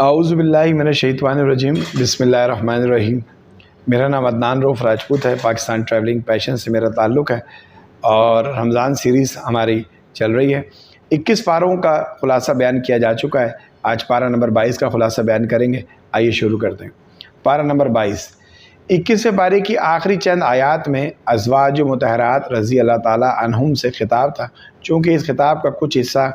اعوذ باللہ من الشیطان الرجیم، بسم اللہ الرحمن الرحیم۔ میرا نام عدنان روف راجپوت ہے، پاکستان ٹریولنگ پیشن سے میرا تعلق ہے اور رمضان سیریز ہماری چل رہی ہے۔ 21 پاروں کا خلاصہ بیان کیا جا چکا ہے، آج پارہ نمبر 22 کا خلاصہ بیان کریں گے۔ آئیے شروع کرتے ہیں۔ پارہ نمبر 22، 21ویں پارے کی آخری چند آیات میں ازواج مطہرات رضی اللہ تعالیٰ عنہم سے خطاب تھا۔ چونکہ اس خطاب کا کچھ حصہ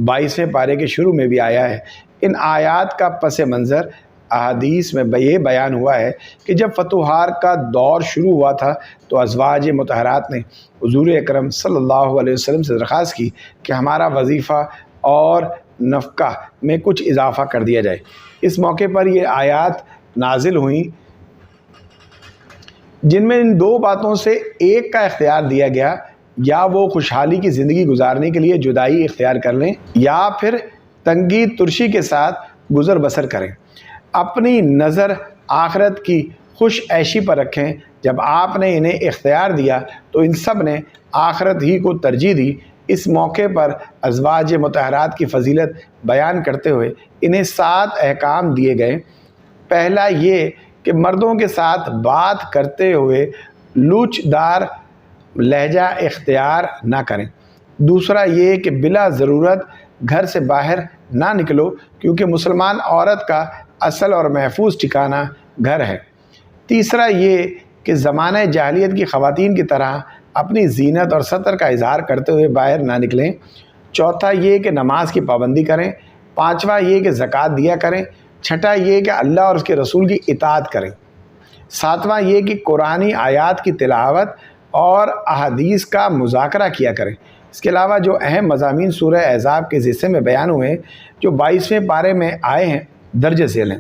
22ویں پارے کے شروع میں بھی آیا ہے، ان آیات کا پس منظر احادیث میں یہ بیان ہوا ہے کہ جب فتوحات کا دور شروع ہوا تھا تو ازواج مطہرات نے حضور اکرم صلی اللہ علیہ وسلم سے درخواست کی کہ ہمارا وظیفہ اور نفقہ میں کچھ اضافہ کر دیا جائے۔ اس موقع پر یہ آیات نازل ہوئیں جن میں ان دو باتوں سے ایک کا اختیار دیا گیا، یا وہ خوشحالی کی زندگی گزارنے کے لیے جدائی اختیار کر لیں یا پھر تنگی ترشی کے ساتھ گزر بسر کریں، اپنی نظر آخرت کی خوش عیشی پر رکھیں۔ جب آپ نے انہیں اختیار دیا تو ان سب نے آخرت ہی کو ترجیح دی۔ اس موقع پر ازواج مطہرات کی فضیلت بیان کرتے ہوئے انہیں 7 احکام دیے گئے۔ پہلا یہ کہ مردوں کے ساتھ بات کرتے ہوئے لوچ دار لہجہ اختیار نہ کریں۔ دوسرا یہ کہ بلا ضرورت گھر سے باہر نہ نکلو، کیونکہ مسلمان عورت کا اصل اور محفوظ ٹھکانہ گھر ہے۔ تیسرا یہ کہ زمانہ جاہلیت کی خواتین کی طرح اپنی زینت اور ستر کا اظہار کرتے ہوئے باہر نہ نکلیں۔ چوتھا یہ کہ نماز کی پابندی کریں۔ پانچواں یہ کہ زکوٰۃ دیا کریں۔ چھٹا یہ کہ اللہ اور اس کے رسول کی اطاعت کریں۔ ساتواں یہ کہ قرآنی آیات کی تلاوت اور احادیث کا مذاکرہ کیا کریں۔ اس کے علاوہ جو اہم مضامین سورہ احزاب کے حصے میں بیان ہوئے ہیں جو 22ویں پارے میں آئے ہیں درج ذیل ہیں۔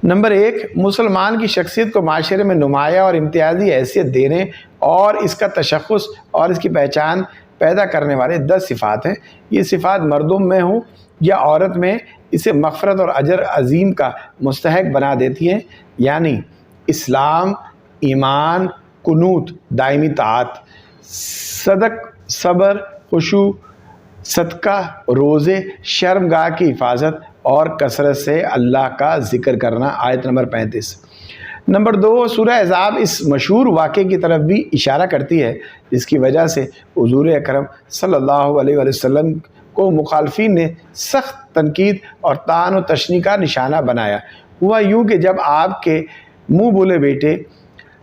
نمبر 1، مسلمان کی شخصیت کو معاشرے میں نمایاں اور امتیازی حیثیت دینے اور اس کا تشخص اور اس کی پہچان پیدا کرنے والے 10 صفات ہیں۔ یہ صفات مردوں میں ہوں یا عورت میں اسے مغفرت اور اجر عظیم کا مستحق بنا دیتی ہیں، یعنی اسلام، ایمان، قنوت، دائمی طاعت، صدق، صبر، خشوع، صدقہ، روزے، شرمگاہ کی حفاظت اور کثرت سے اللہ کا ذکر کرنا۔ آیت نمبر 35۔ نمبر 2، سورہ احزاب اس مشہور واقعے کی طرف بھی اشارہ کرتی ہے جس کی وجہ سے حضور اکرم صلی اللہ علیہ وآلہ وسلم کو مخالفین نے سخت تنقید اور طعن و تشنیع کا نشانہ بنایا۔ ہوا یوں کہ جب آپ کے منہ بولے بیٹے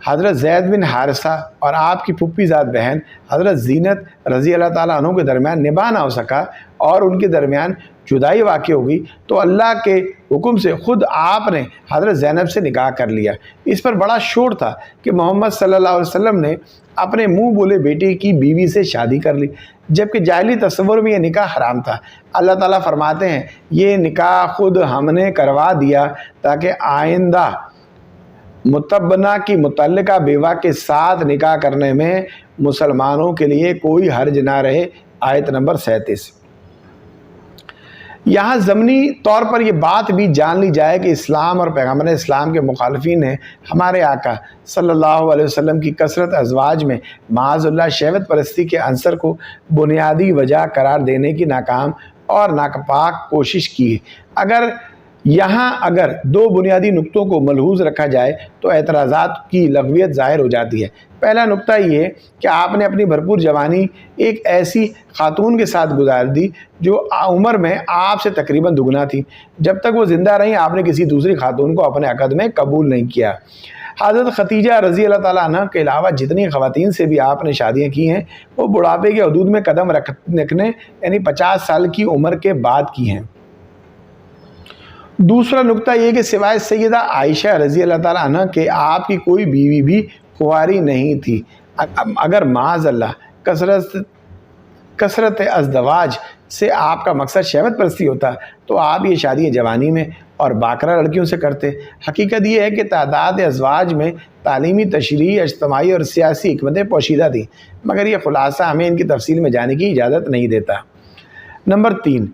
حضرت زید بن حارثہ اور آپ کی پھپھی زاد بہن حضرت زینت رضی اللہ تعالیٰ عنہ کے درمیان نباہ نہ ہو سکا اور ان کے درمیان جدائی واقع ہو گئی تو اللہ کے حکم سے خود آپ نے حضرت زینب سے نکاح کر لیا۔ اس پر بڑا شور تھا کہ محمد صلی اللہ علیہ وسلم نے اپنے منہ بولے بیٹے کی بیوی سے شادی کر لی، جبکہ جاہلی تصور میں یہ نکاح حرام تھا۔ اللہ تعالیٰ فرماتے ہیں یہ نکاح خود ہم نے کروا دیا تاکہ آئندہ متبنہ کی متعلقہ بیوہ کے ساتھ نکاح کرنے میں مسلمانوں کے لیے کوئی حرج نہ رہے۔ آیت نمبر 37۔ یہاں ضمنی طور پر یہ بات بھی جان لی جائے کہ اسلام اور پیغمبر اسلام کے مخالفین نے ہمارے آقا صلی اللہ علیہ وسلم کی کثرت ازواج میں معاذ اللہ شہوت پرستی کے عنصر کو بنیادی وجہ قرار دینے کی ناکام اور ناپاک کوشش کی ہے۔ اگر 2 بنیادی نقطوں کو ملحوظ رکھا جائے تو اعتراضات کی لغویت ظاہر ہو جاتی ہے۔ پہلا نقطہ یہ کہ آپ نے اپنی بھرپور جوانی ایک ایسی خاتون کے ساتھ گزار دی جو عمر میں آپ سے تقریباً دگنا تھی۔ جب تک وہ زندہ رہیں آپ نے کسی دوسری خاتون کو اپنے عقد میں قبول نہیں کیا۔ حضرت خدیجہ رضی اللہ تعالیٰ عنہ کے علاوہ جتنی خواتین سے بھی آپ نے شادیاں کی ہیں وہ بڑھاپے کے حدود میں قدم رکھنے یعنی 50 سال کی عمر کے بعد کی ہیں۔ دوسرا نقطہ یہ کہ سوائے سیدہ عائشہ رضی اللہ تعالیٰ عنہ کے آپ کی کوئی بیوی بھی کنواری نہیں تھی۔ اگر معاذ اللہ کثرت ازدواج سے آپ کا مقصد شہوت پرستی ہوتا تو آپ یہ شادیاں جوانی میں اور باکرہ لڑکیوں سے کرتے۔ حقیقت یہ ہے کہ تعداد ازواج میں تعلیمی، تشریعی، اجتماعی اور سیاسی حکمتیں پوشیدہ تھیں، مگر یہ خلاصہ ہمیں ان کی تفصیل میں جانے کی اجازت نہیں دیتا۔ نمبر 3،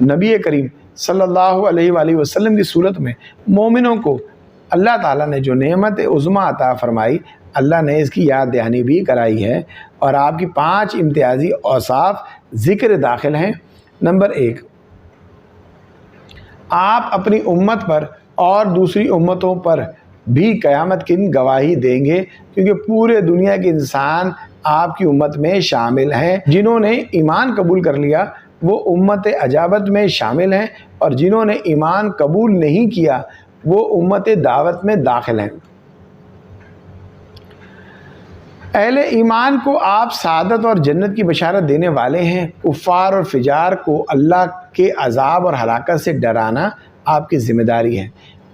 نبی کریم صلی اللہ علیہ وآلہ وسلم کی صورت میں مومنوں کو اللہ تعالیٰ نے جو نعمت عظمیٰ عطا فرمائی اللہ نے اس کی یاد دہانی بھی کرائی ہے، اور آپ کی 5 امتیازی اوصاف ذکر داخل ہیں۔ نمبر 1، آپ اپنی امت پر اور دوسری امتوں پر بھی قیامت کی دن گواہی دیں گے، کیونکہ پورے دنیا کے انسان آپ کی امت میں شامل ہیں۔ جنہوں نے ایمان قبول کر لیا وہ امت اجابت میں شامل ہیں، اور جنہوں نے ایمان قبول نہیں کیا وہ امت دعوت میں داخل ہیں۔ اہل ایمان کو آپ سعادت اور جنت کی بشارت دینے والے ہیں۔ کفار اور فجار کو اللہ کے عذاب اور ہلاکت سے ڈرانا آپ کی ذمہ داری ہے۔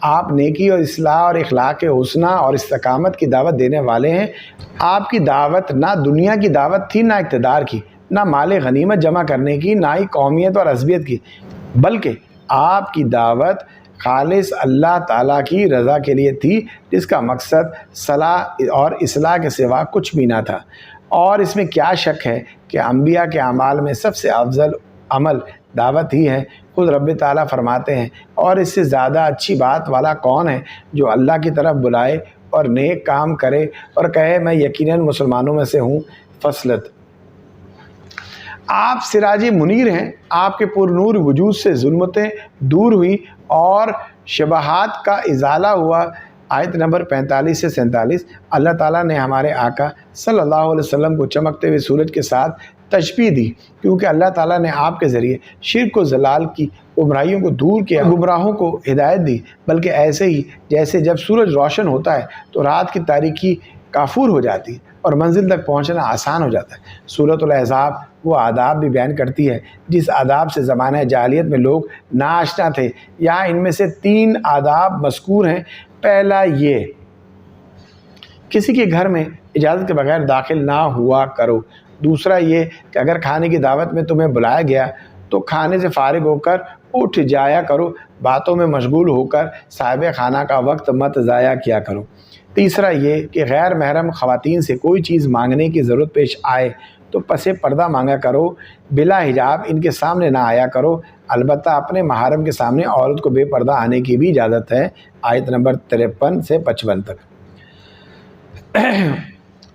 آپ نیکی اور اصلاح اور اخلاق حسنہ اور استقامت کی دعوت دینے والے ہیں۔ آپ کی دعوت نہ دنیا کی دعوت تھی، نہ اقتدار کی، نہ مال غنیمت جمع کرنے کی، نہ ہی قومیت اور عصبیت کی، بلکہ آپ کی دعوت خالص اللہ تعالیٰ کی رضا کے لیے تھی، جس کا مقصد صلاح اور اصلاح کے سوا کچھ بھی نہ تھا۔ اور اس میں کیا شک ہے کہ انبیاء کے اعمال میں سب سے افضل عمل دعوت ہی ہے۔ خود رب تعالیٰ فرماتے ہیں، اور اس سے زیادہ اچھی بات والا کون ہے جو اللہ کی طرف بلائے اور نیک کام کرے اور کہے میں یقیناً مسلمانوں میں سے ہوں۔ فصلت، آپ سراج منیر ہیں۔ آپ کے پر نور وجود سے ظلمتیں دور ہوئی اور شبہات کا ازالہ ہوا۔ آیت نمبر 45 سے 47۔ اللہ تعالیٰ نے ہمارے آقا صلی اللہ علیہ وسلم کو چمکتے ہوئے سورج کے ساتھ تشبیہ دی، کیونکہ اللہ تعالیٰ نے آپ کے ذریعے شرک و ضلال کی گمراہیوں کو دور کیا، گمراہوں کو ہدایت دی، بلکہ ایسے ہی جیسے جب سورج روشن ہوتا ہے تو رات کی تاریکی کافور ہو جاتی ہے اور منزل تک پہنچنا آسان ہو جاتا ہے۔ سورۃ الاحزاب وہ آداب بھی بیان کرتی ہے جس آداب سے زمانہ جاہلیت میں لوگ ناآشنا تھے۔ یہاں ان میں سے 3 آداب مذکور ہیں۔ پہلا یہ، کسی کے گھر میں اجازت کے بغیر داخل نہ ہوا کرو۔ دوسرا یہ کہ اگر کھانے کی دعوت میں تمہیں بلایا گیا تو کھانے سے فارغ ہو کر اٹھ جایا کرو، باتوں میں مشغول ہو کر صاحب خانہ کا وقت مت ضائع کیا کرو۔ تیسرا یہ کہ غیر محرم خواتین سے کوئی چیز مانگنے کی ضرورت پیش آئے تو پس پردہ مانگا کرو، بلا حجاب ان کے سامنے نہ آیا کرو، البتہ اپنے محارم کے سامنے عورت کو بے پردہ آنے کی بھی اجازت ہے۔ آیت نمبر 53 سے 55 تک۔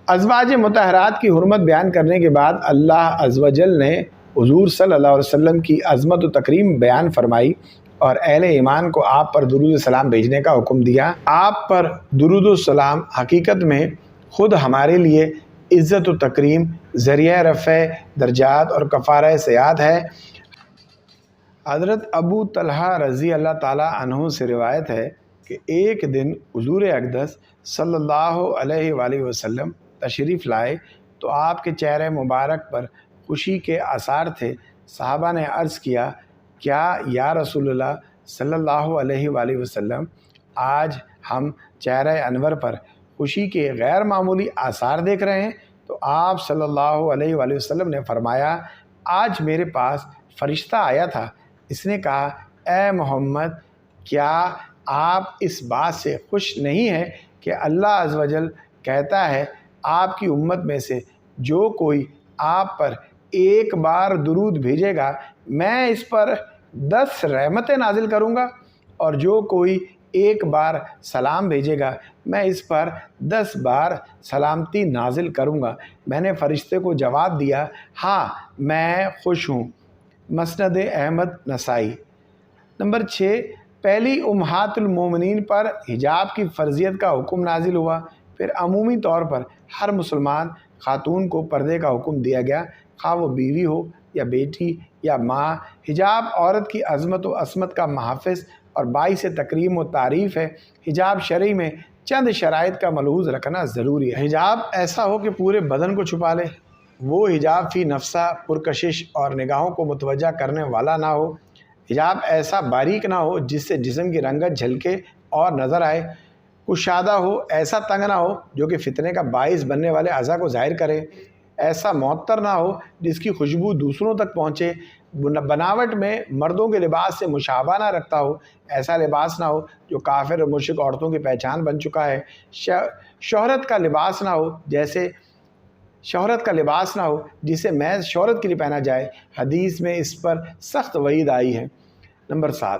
ازواج مطہرات کی حرمت بیان کرنے کے بعد اللہ عز و جل نے حضور صلی اللہ علیہ وسلم کی عظمت و تکریم بیان فرمائی اور اہل ایمان کو آپ پر درود و سلام بھیجنے کا حکم دیا۔ آپ پر درود و سلام حقیقت میں خود ہمارے لیے عزت و تکریم، ذریعہ رفع درجات اور کفارہ سیئات ہے۔ حضرت ابو طلحہ رضی اللہ تعالیٰ عنہ سے روایت ہے کہ ایک دن حضور اقدس صلی اللہ علیہ وآلہ وسلم تشریف لائے تو آپ کے چہرے مبارک پر خوشی کے آثار تھے۔ صحابہ نے عرض کیا، کیا یا رسول اللہ صلی اللہ علیہ وآلہ وسلم، آج ہم چہرہ انور پر خوشی کے غیر معمولی آثار دیکھ رہے ہیں؟ تو آپ صلی اللہ علیہ وآلہ وسلم نے فرمایا، آج میرے پاس فرشتہ آیا تھا، اس نے کہا، اے محمد، کیا آپ اس بات سے خوش نہیں ہیں کہ اللہ عز و جل کہتا ہے آپ کی امت میں سے جو کوئی آپ پر ایک بار درود بھیجے گا میں اس پر 10 رحمتیں نازل کروں گا، اور جو کوئی ایک بار سلام بھیجے گا میں اس پر 10 بار سلامتی نازل کروں گا۔ میں نے فرشتے کو جواب دیا، ہاں میں خوش ہوں۔ مسند احمد نسائی۔ نمبر 6، پہلی امہات المومنین پر حجاب کی فرضیت کا حکم نازل ہوا۔ پھر عمومی طور پر ہر مسلمان خاتون کو پردے کا حکم دیا گیا، خواہ وہ بیوی ہو یا بیٹی یا ماں۔ حجاب عورت کی عظمت و عصمت کا محافظ اور باعث تکریم و تعریف ہے۔ حجاب شرعی میں چند شرائط کا ملحوظ رکھنا ضروری ہے۔ حجاب ایسا ہو کہ پورے بدن کو چھپا لے، وہ حجاب فی نفسہ پرکشش اور نگاہوں کو متوجہ کرنے والا نہ ہو۔ حجاب ایسا باریک نہ ہو جس سے جسم کی رنگت جھلکے اور نظر آئے۔ کشادہ ہو، ایسا تنگ نہ ہو جو کہ فتنے کا باعث بننے والے اعضاء کو ظاہر کرے۔ ایسا معطر نہ ہو جس کی خوشبو دوسروں تک پہنچے۔ بناوٹ میں مردوں کے لباس سے مشابہ نہ رکھتا ہو۔ ایسا لباس نہ ہو جو کافر اور مشرک عورتوں کی پہچان بن چکا ہے۔ شہرت کا لباس نہ ہو جسے محض شہرت کے لیے پہنا جائے۔ حدیث میں اس پر سخت وعید آئی ہے۔ نمبر 7،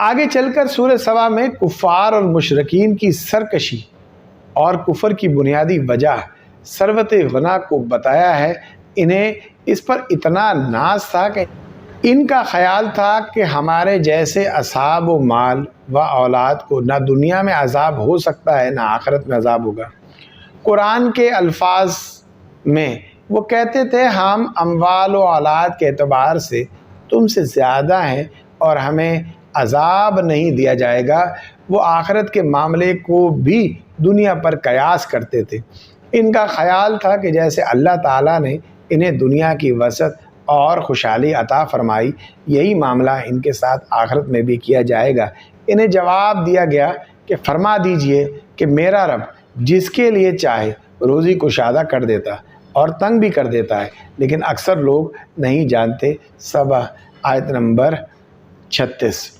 آگے چل کر سورہ سبا میں کفار اور مشرکین کی سرکشی اور کفر کی بنیادی وجہ ثروت غنا کو بتایا ہے۔ انہیں اس پر اتنا ناز تھا کہ ان کا خیال تھا کہ ہمارے جیسے اصحاب و مال و اولاد کو نہ دنیا میں عذاب ہو سکتا ہے نہ آخرت میں عذاب ہوگا۔ قرآن کے الفاظ میں وہ کہتے تھے ہم اموال و اولاد کے اعتبار سے تم سے زیادہ ہیں اور ہمیں عذاب نہیں دیا جائے گا۔ وہ آخرت کے معاملے کو بھی دنیا پر قیاس کرتے تھے۔ ان کا خیال تھا کہ جیسے اللہ تعالیٰ نے انہیں دنیا کی وسعت اور خوشحالی عطا فرمائی، یہی معاملہ ان کے ساتھ آخرت میں بھی کیا جائے گا۔ انہیں جواب دیا گیا کہ فرما دیجئے کہ میرا رب جس کے لیے چاہے روزی کشادہ کر دیتا اور تنگ بھی کر دیتا ہے، لیکن اکثر لوگ نہیں جانتے۔ سبا آیت نمبر 36۔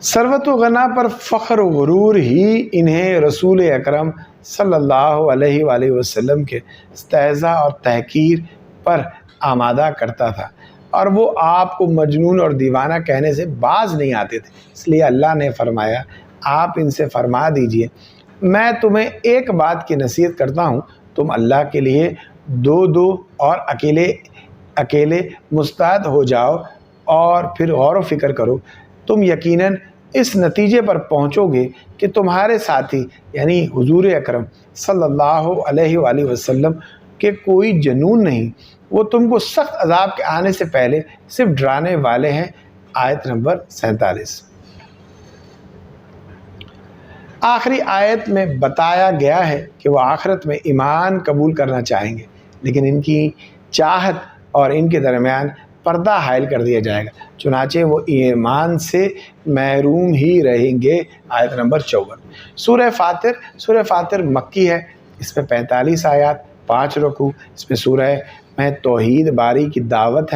ثروت و غنا پر فخر و غرور ہی انہیں رسول اکرم صلی اللہ علیہ وآلہ وسلم کے استہزاء اور تحقیر پر آمادہ کرتا تھا، اور وہ آپ کو مجنون اور دیوانہ کہنے سے باز نہیں آتے تھے۔ اس لیے اللہ نے فرمایا آپ ان سے فرما دیجئے میں تمہیں ایک بات کی نصیحت کرتا ہوں، تم اللہ کے لیے دو اور اکیلے مستعد ہو جاؤ اور پھر غور و فکر کرو۔ تم یقیناً اس نتیجے پر پہنچو گے کہ تمہارے ساتھی یعنی حضور اکرم صلی اللہ علیہ وآلہ وسلم کے کوئی جنون نہیں، وہ تم کو سخت عذاب کے آنے سے پہلے صرف ڈرانے والے ہیں۔ آیت نمبر 47۔ آخری آیت میں بتایا گیا ہے کہ وہ آخرت میں ایمان قبول کرنا چاہیں گے، لیکن ان کی چاہت اور ان کے درمیان پردہ حائل کر دیا جائے گا، چنانچہ وہ ایمان سے محروم ہی رہیں گے۔ آیت نمبر 54۔ سورہ فاتر مکی ہے، اس میں 45 آیات، 5 رکوع۔ اس میں سورہ میں توحید باری کی دعوت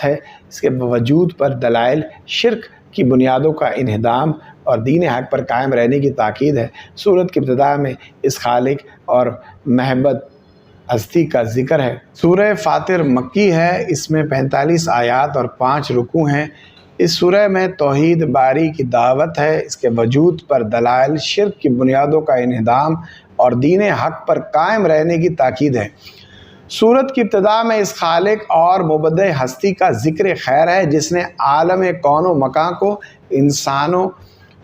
ہے، اس کے وجود پر دلائل شرک کی بنیادوں کا انہدام اور دین حق پر قائم رہنے کی تاکید ہے۔ سورت کی ابتدا میں اس خالق اور محبت ہستی کا ذکر ہے۔ سورہ فاتر مکی ہے، اس میں 45 آیات اور 5 رکوع ہیں۔ اس سورہ میں توحید باری کی دعوت ہے، اس کے وجود پر دلائل شرک کی بنیادوں کا انہدام اور دین حق پر قائم رہنے کی تاکید ہے۔ سورت کی ابتدا میں اس خالق اور مبدع ہستی کا ذکر خیر ہے جس نے عالم کون و مکان کو، انسانوں،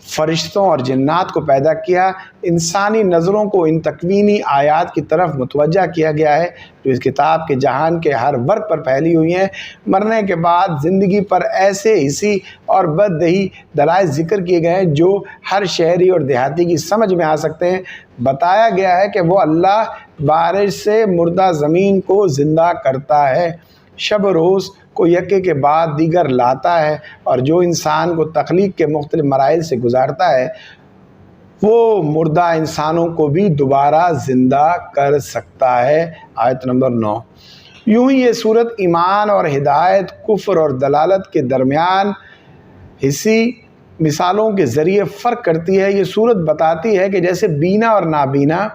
فرشتوں اور جنات کو پیدا کیا۔ انسانی نظروں کو ان تکوینی آیات کی طرف متوجہ کیا گیا ہے جو اس کتاب کے جہان کے ہر ورگ پر پھیلی ہوئی ہیں۔ مرنے کے بعد زندگی پر ایسے حسی اور بددہی دلائل ذکر کیے گئے ہیں جو ہر شہری اور دیہاتی کی سمجھ میں آ سکتے ہیں۔ بتایا گیا ہے کہ وہ اللہ بارش سے مردہ زمین کو زندہ کرتا ہے، شب و روز کو یکے کے بعد دیگر لاتا ہے، اور جو انسان کو تخلیق کے مختلف مراحل سے گزارتا ہے وہ مردہ انسانوں کو بھی دوبارہ زندہ کر سکتا ہے۔ آیت نمبر 9۔ یوں ہی یہ صورت ایمان اور ہدایت، کفر اور دلالت کے درمیان حسی مثالوں کے ذریعے فرق کرتی ہے۔ یہ صورت بتاتی ہے کہ جیسے بینا اور نابینا،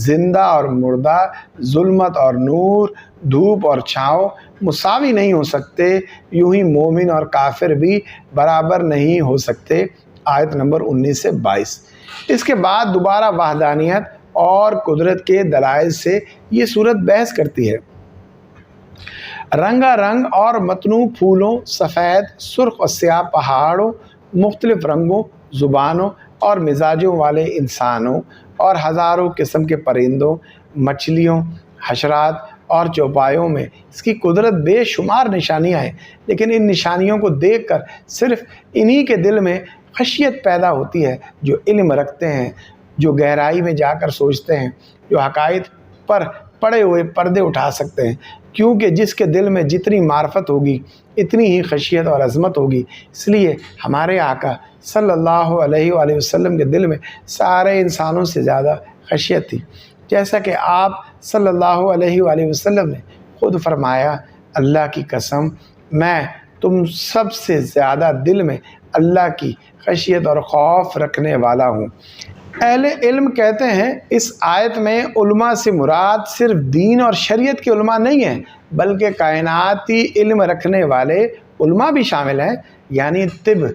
زندہ اور مردہ، ظلمت اور نور، دھوپ اور چھاؤں مساوی نہیں ہو سکتے، یوں ہی مومن اور کافر بھی برابر نہیں ہو سکتے۔ آیت نمبر 19 سے 22۔ اس کے بعد دوبارہ وحدانیت اور قدرت کے دلائل سے یہ صورت بحث کرتی ہے۔ رنگا رنگ اور متنوع پھولوں، سفید، سرخ اور سیاہ پہاڑوں، مختلف رنگوں، زبانوں اور مزاجوں والے انسانوں اور ہزاروں قسم کے پرندوں، مچھلیوں، حشرات اور چوپایوں میں اس کی قدرت بے شمار نشانیاں ہیں، لیکن ان نشانیوں کو دیکھ کر صرف انہی کے دل میں خشیت پیدا ہوتی ہے جو علم رکھتے ہیں، جو گہرائی میں جا کر سوچتے ہیں، جو حقائق پر پڑے ہوئے پردے اٹھا سکتے ہیں، کیونکہ جس کے دل میں جتنی معرفت ہوگی اتنی ہی خشیت اور عظمت ہوگی۔ اس لیے ہمارے آقا صلی اللہ علیہ وآلہ وسلم کے دل میں سارے انسانوں سے زیادہ خشیت تھی، جیسا کہ آپ صلی اللہ علیہ وآلہ وسلم نے خود فرمایا، اللہ کی قسم میں تم سب سے زیادہ دل میں اللہ کی خشیت اور خوف رکھنے والا ہوں۔ اہل علم کہتے ہیں اس آیت میں علماء سے مراد صرف دین اور شریعت کے علماء نہیں ہیں، بلکہ کائناتی علم رکھنے والے علماء بھی شامل ہیں، یعنی طب،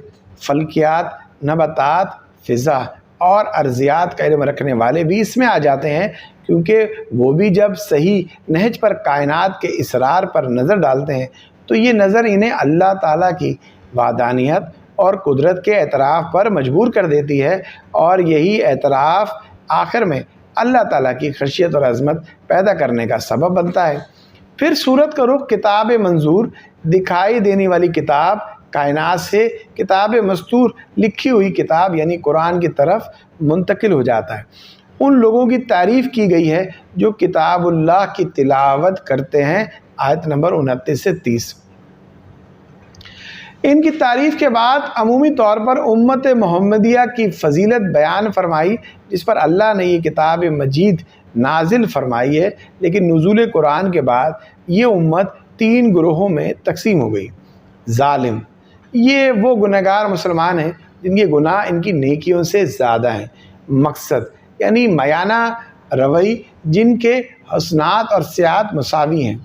فلکیات، نباتات، فضا اور ارضیات کا علم رکھنے والے بھی اس میں آ جاتے ہیں، کیونکہ وہ بھی جب صحیح نہج پر کائنات کے اسرار پر نظر ڈالتے ہیں تو یہ نظر انہیں اللہ تعالیٰ کی وحدانیت اور قدرت کے اعتراف پر مجبور کر دیتی ہے، اور یہی اعتراف آخر میں اللہ تعالیٰ کی خشیت اور عظمت پیدا کرنے کا سبب بنتا ہے۔ پھر سورت کا رخ کتاب منظور، دکھائی دینے والی کتاب، کائنات سے کتاب مستور، لکھی ہوئی کتاب یعنی قرآن کی طرف منتقل ہو جاتا ہے۔ ان لوگوں کی تعریف کی گئی ہے جو کتاب اللہ کی تلاوت کرتے ہیں، آیت نمبر 29 سے 30۔ ان کی تعریف کے بعد عمومی طور پر امت محمدیہ کی فضیلت بیان فرمائی، جس پر اللہ نے یہ کتاب مجید نازل فرمائی ہے، لیکن نزول قرآن کے بعد یہ امت 3 گروہوں میں تقسیم ہو گئی۔ ظالم، یہ وہ گنہگار مسلمان ہیں جن کے گناہ ان کی نیکیوں سے زیادہ ہیں۔ مقصد یعنی میانہ روی، جن کے حسنات اور سیئات مساوی ہیں۔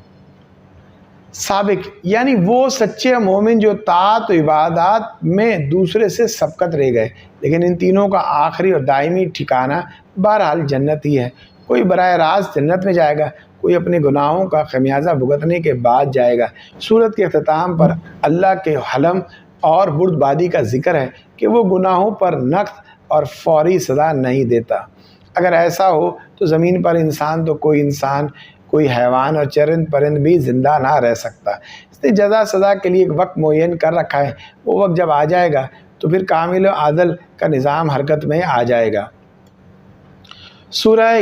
سابق یعنی وہ سچے مومن جو طاعت و عبادات میں دوسرے سے سبقت رہ گئے، لیکن ان تینوں کا آخری اور دائمی ٹھکانہ بہرحال جنت ہی ہے۔ کوئی براہ راست جنت میں جائے گا، کوئی اپنے گناہوں کا خمیازہ بھگتنے کے بعد جائے گا۔ سورت کے اختتام پر اللہ کے حلم اور بردباری کا ذکر ہے کہ وہ گناہوں پر نقد اور فوری سزا نہیں دیتا۔ اگر ایسا ہو تو زمین پر کوئی حیوان اور چرند پرند بھی زندہ نہ رہ سکتا۔ اس نے جزا سزا کے لیے ایک وقت معین کر رکھا ہے، وہ وقت جب آ جائے گا تو پھر کامل و عدل کا نظام حرکت میں آ جائے گا۔ سورہ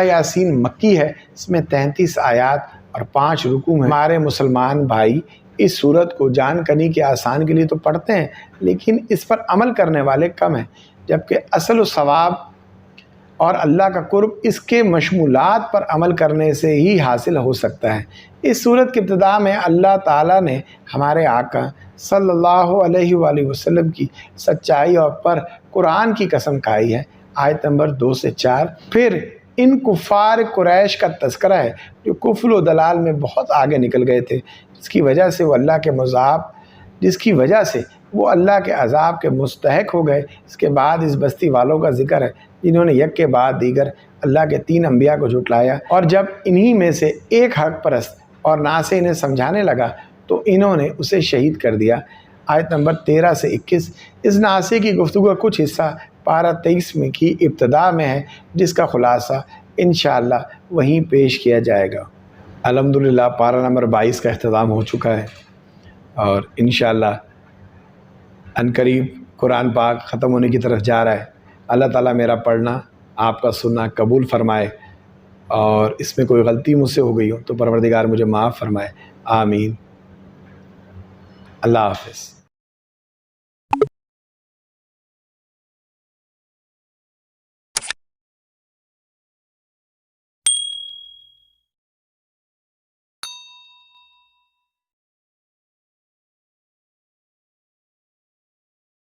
یاسین مکی ہے، اس میں 33 آیات اور 5 رکوع ہیں۔ ہمارے مسلمان بھائی اس سورت کو جان کنی کے آسان کے لیے تو پڑھتے ہیں، لیکن اس پر عمل کرنے والے کم ہیں، جبکہ اصل و ثواب اور اللہ کا قرب اس کے مشمولات پر عمل کرنے سے ہی حاصل ہو سکتا ہے۔ اس سورت کی ابتدا میں اللہ تعالیٰ نے ہمارے آقا صلی اللہ علیہ وآلہ وسلم کی سچائی اور پر قرآن کی قسم کھائی ہے، آیت نمبر 2 سے 4۔ پھر ان کفار قریش کا تذکرہ ہے جو کفر و دلال میں بہت آگے نکل گئے تھے، جس کی وجہ سے وہ اللہ کے عذاب کے مستحق ہو گئے۔ اس کے بعد اس بستی والوں کا ذکر ہے جنہوں نے یک کے بعد دیگر اللہ کے 3 انبیاء کو جھٹلایا، اور جب انہی میں سے ایک حق پرست اور ناصح انہیں سمجھانے لگا تو انہوں نے اسے شہید کر دیا، آیت نمبر 13 سے 21۔ اس ناصح کی گفتگو کا کچھ حصہ پارہ 23 میں کی ابتدا میں ہے، جس کا خلاصہ انشاءاللہ وہیں پیش کیا جائے گا۔ الحمدللہ پارہ نمبر 22 کا اختتام ہو چکا ہے، اور انشاءاللہ عنقریب قرآن پاک ختم ہونے کی طرف جا رہا ہے۔ اللہ تعالیٰ میرا پڑھنا، آپ کا سننا قبول فرمائے، اور اس میں کوئی غلطی مجھ سے ہو گئی ہو تو پروردگار مجھے معاف فرمائے، آمین۔ اللہ حافظ۔